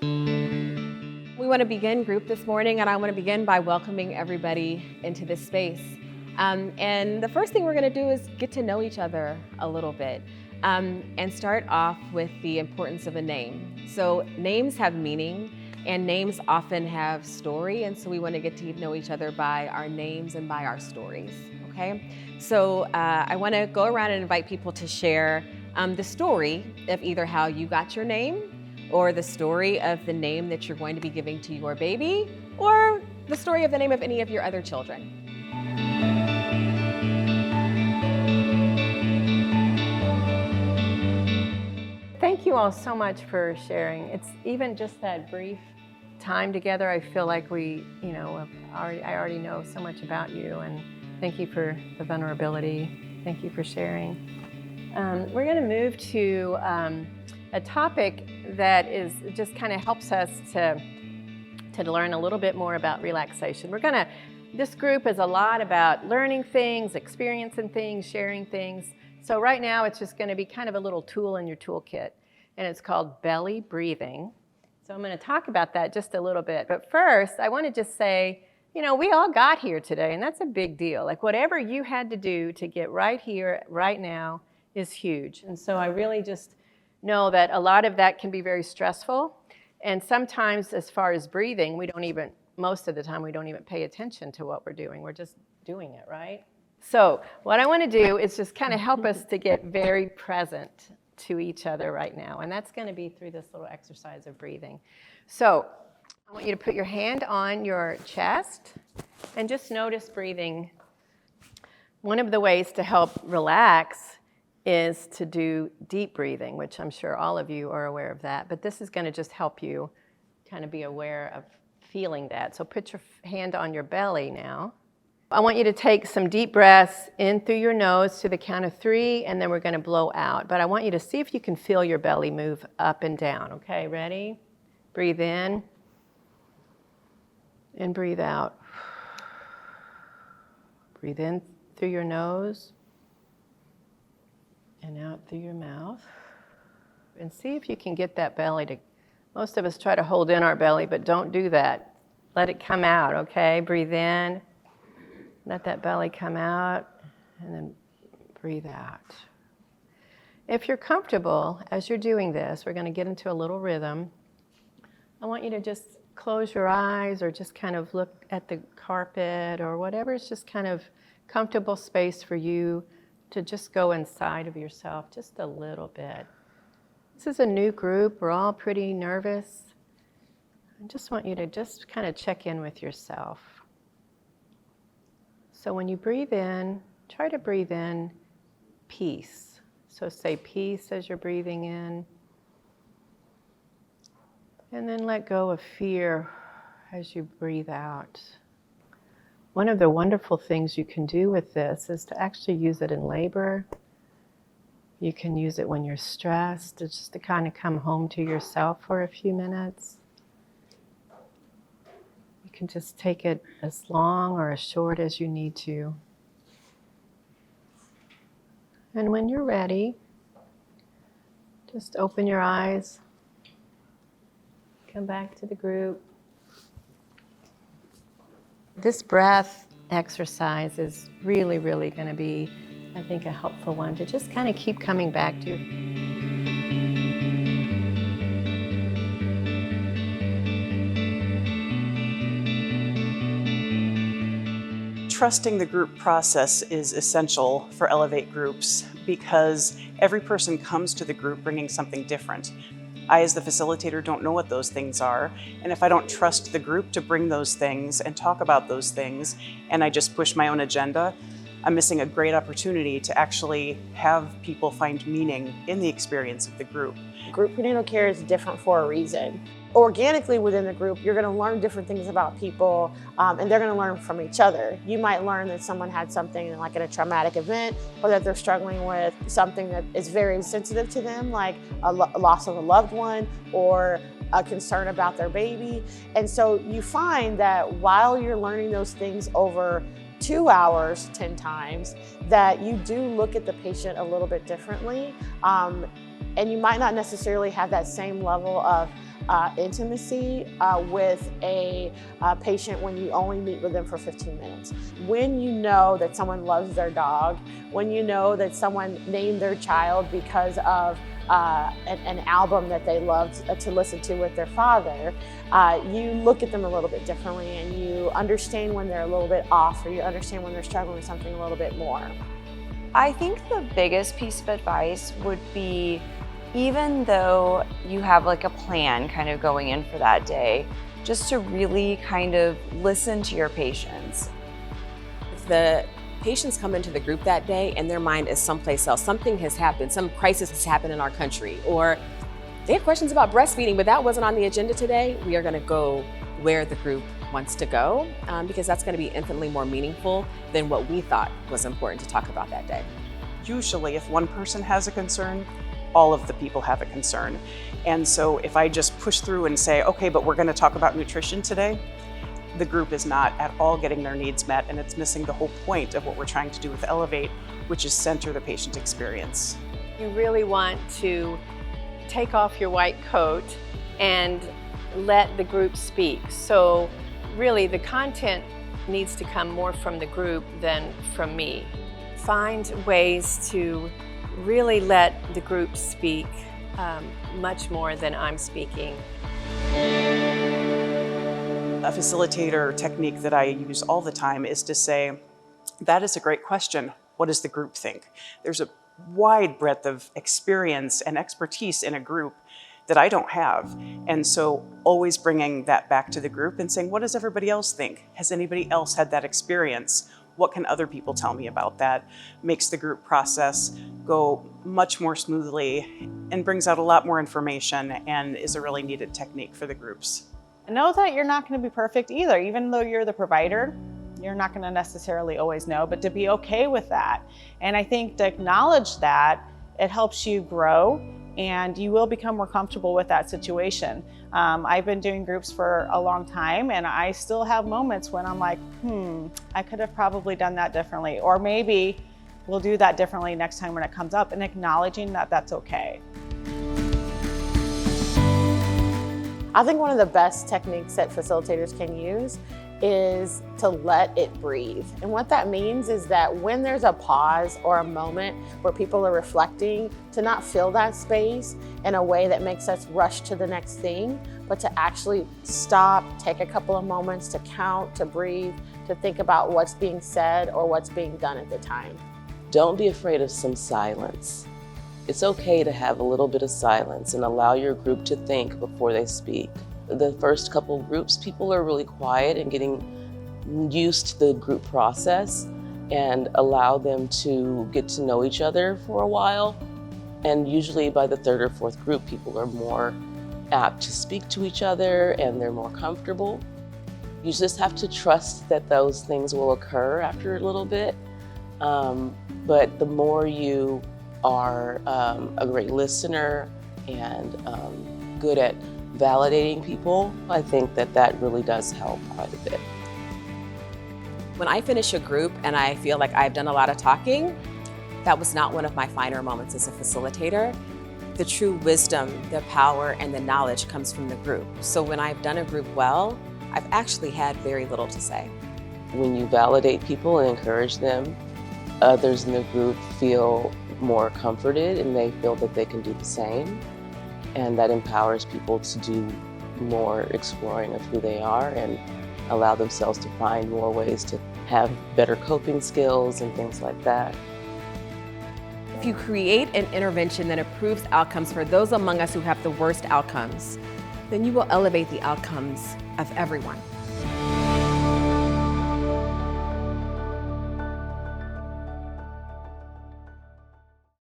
We want to begin group this morning, and I want to begin by welcoming everybody into this space. And the first thing we're going to do is get to know each other a little bit and start off with the importance of a name. So names have meaning, and names often have story, and so we want to get to know each other by our names and by our stories, okay? So I want to go around and invite people to share the story of either how you got your name, or the story of the name that you're going to be giving to your baby, or the story of the name of any of your other children. Thank you all so much for sharing. It's even just that brief time together, I feel like I already know so much about you, and thank you for the vulnerability. Thank you for sharing. We're going to move to a topic that is just kind of helps us to learn a little bit more about relaxation. This group is a lot about learning things, experiencing things, sharing things. So right now it's just going to be kind of a little tool in your toolkit, and it's called belly breathing. So I'm going to talk about that just a little bit. But first, I want to just say, we all got here today, and that's a big deal. Like whatever you had to do to get right here, right now, is huge. And so I really just know that a lot of that can be very stressful. And sometimes as far as breathing, most of the time, we don't even pay attention to what we're doing. We're just doing it, right? So what I want to do is just kind of help us to get very present to each other right now. And that's going to be through this little exercise of breathing. So I want you to put your hand on your chest and just notice breathing. One of the ways to help relax is to do deep breathing, which I'm sure all of you are aware of that. But this is going to just help you kind of be aware of feeling that. So put your hand on your belly now. I want you to take some deep breaths in through your nose to the count of 3, and then we're going to blow out. But I want you to see if you can feel your belly move up and down. Okay, ready? Breathe in and breathe out. Breathe in through your nose and out through your mouth. And see if you can get that belly to, most of us try to hold in our belly, but don't do that. Let it come out, okay? Breathe in, let that belly come out, and then breathe out. If you're comfortable, as you're doing this, we're going to get into a little rhythm. I want you to just close your eyes or just kind of look at the carpet or whatever is just kind of comfortable space for you to just go inside of yourself just a little bit. This is a new group. We're all pretty nervous. I just want you to just kind of check in with yourself. So when you breathe in, try to breathe in peace. So say peace as you're breathing in. And then let go of fear as you breathe out. One of the wonderful things you can do with this is to actually use it in labor. You can use it when you're stressed, just to kind of come home to yourself for a few minutes. You can just take it as long or as short as you need to. And when you're ready, just open your eyes, come back to the group. This breath exercise is really, really going to be, I think, a helpful one to just kind of keep coming back to. Trusting the group process is essential for EleVATE groups because every person comes to the group bringing something different. I, as the facilitator, don't know what those things are, and if I don't trust the group to bring those things and talk about those things, and I just push my own agenda, I'm missing a great opportunity to actually have people find meaning in the experience of the group. Group prenatal care is different for a reason. Organically within the group, you're going to learn different things about people, and they're going to learn from each other. You might learn that someone had something like in a traumatic event, or that they're struggling with something that is very sensitive to them, like a loss of a loved one or a concern about their baby. And so you find that while you're learning those things over 2 hours, 10 times, that you do look at the patient a little bit differently. And you might not necessarily have that same level of intimacy with a patient when you only meet with them for 15 minutes. When you know that someone loves their dog, when you know that someone named their child because of an album that they loved to listen to with their father, you look at them a little bit differently, and you understand when they're a little bit off, or you understand when they're struggling with something a little bit more. I think the biggest piece of advice would be, even though you have like a plan kind of going in for that day, just to really kind of listen to your patients. If the patients come into the group that day and their mind is someplace else, something has happened, some crisis has happened in our country, or they have questions about breastfeeding, but that wasn't on the agenda today, we are gonna go where the group wants to go, because that's gonna be infinitely more meaningful than what we thought was important to talk about that day. Usually, if one person has a concern, all of the people have a concern. And so if I just push through and say, okay, but we're gonna talk about nutrition today, the group is not at all getting their needs met, and it's missing the whole point of what we're trying to do with EleVATE, which is center the patient experience. You really want to take off your white coat and let the group speak. So really the content needs to come more from the group than from me. Find ways to really let the group speak much more than I'm speaking. A facilitator technique that I use all the time is to say, that is a great question. What does the group think? There's a wide breadth of experience and expertise in a group that I don't have. And so always bringing that back to the group and saying, what does everybody else think? Has anybody else had that experience? What can other people tell me about that? Makes the group process go much more smoothly and brings out a lot more information, and is a really needed technique for the groups. Know that you're not going to be perfect either. Even though you're the provider, you're not going to necessarily always know, but to be okay with that. And I think to acknowledge that, it helps you grow, and you will become more comfortable with that situation. I've been doing groups for a long time, and I still have moments when I'm like, I could have probably done that differently, or maybe we'll do that differently next time when it comes up, and acknowledging that that's okay. I think one of the best techniques that facilitators can use is to let it breathe. And what that means is that when there's a pause or a moment where people are reflecting, to not fill that space in a way that makes us rush to the next thing, but to actually stop, take a couple of moments to count, to breathe, to think about what's being said or what's being done at the time. Don't be afraid of some silence. It's okay to have a little bit of silence and allow your group to think before they speak. The first couple groups, people are really quiet and getting used to the group process, and allow them to get to know each other for a while. And usually by the third or fourth group, people are more apt to speak to each other and they're more comfortable. You just have to trust that those things will occur after a little bit. But the more you are a great listener and good at validating people, I think that that really does help quite a bit. When I finish a group and I feel like I've done a lot of talking, that was not one of my finer moments as a facilitator. The true wisdom, the power, and the knowledge comes from the group. So when I've done a group well, I've actually had very little to say. When you validate people and encourage them, others in the group feel more comforted and they feel that they can do the same. And that empowers people to do more exploring of who they are and allow themselves to find more ways to have better coping skills and things like that. If you create an intervention that improves outcomes for those among us who have the worst outcomes, then you will elevate the outcomes of everyone.